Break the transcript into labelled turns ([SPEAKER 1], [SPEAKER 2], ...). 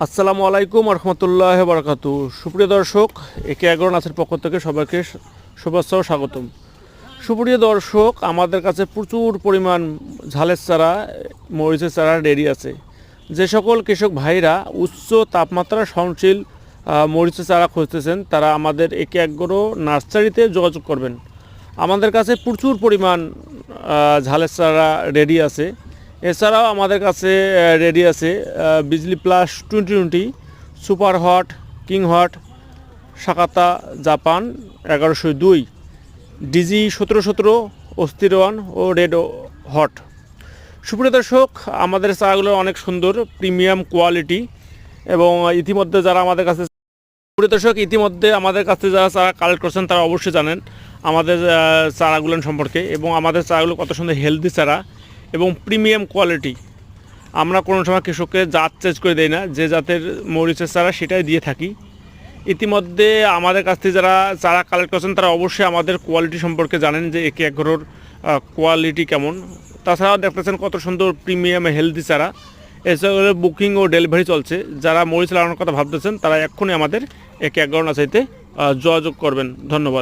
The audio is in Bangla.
[SPEAKER 1] আসসালামু আলাইকুম রহমতুল্লাহ বারাকাতু। সুপ্রিয় দর্শক, একে এগারো নাচের পক্ষ থেকে সবাইকে শুভেচ্ছা ও স্বাগতম। সুপ্রিয় দর্শক, আমাদের কাছে প্রচুর পরিমাণ ঝালের চারা, মরিচের চারা রেডি আছে। যে সকল কৃষক ভাইরা উচ্চ তাপমাত্রা সহনশীল মরিচের চারা খুঁজতেছেন, তারা আমাদের একে এগারো নার্সারিতে যোগাযোগ করবেন। আমাদের কাছে প্রচুর পরিমাণ ঝালের চারা রেডি আছে। এছাড়াও আমাদের কাছে রেডি আছে Bijli plus 2020, super hot, king hot, Sakata Japan 1102, ডিজি 1717, অস্থির ওয়ান ও রেড হট। সুপ্রিয় দর্শক, আমাদের চারাগুলো অনেক সুন্দর, প্রিমিয়াম কোয়ালিটি। এবং ইতিমধ্যে যারা আমাদের কাছে ইতিমধ্যে আমাদের কাছে যারা চারা কালেক্ট করছেন তারা অবশ্যই জানেন আমাদের চারাগুলো সম্পর্কে, এবং আমাদের চারাগুলো কত সুন্দর হেলদি চারা এবং প্রিমিয়াম কোয়ালিটি। আমরা কোনো সময় কৃষককে জাত চেঞ্জ করে দেই না, যে জাতের মরিচের চারা সেটাই দিয়ে থাকি। ইতিমধ্যে আমাদের কাছ থেকে যারা চারা কালেক্ট করছেন তারা অবশ্যই আমাদের কোয়ালিটি সম্পর্কে জানেন, যে একে এগারোর কোয়ালিটি কেমন। তাছাড়াও দেখতেছেন কত সুন্দর প্রিমিয়াম হেলদি চারা। এছাড়া বুকিং ও ডেলিভারি চলছে। যারা মরিচ লাগানোর কথা ভাবতেছেন তারা এক্ষুনি আমাদের একে এগারো নার্সারিতে যোগাযোগ করবেন। ধন্যবাদ।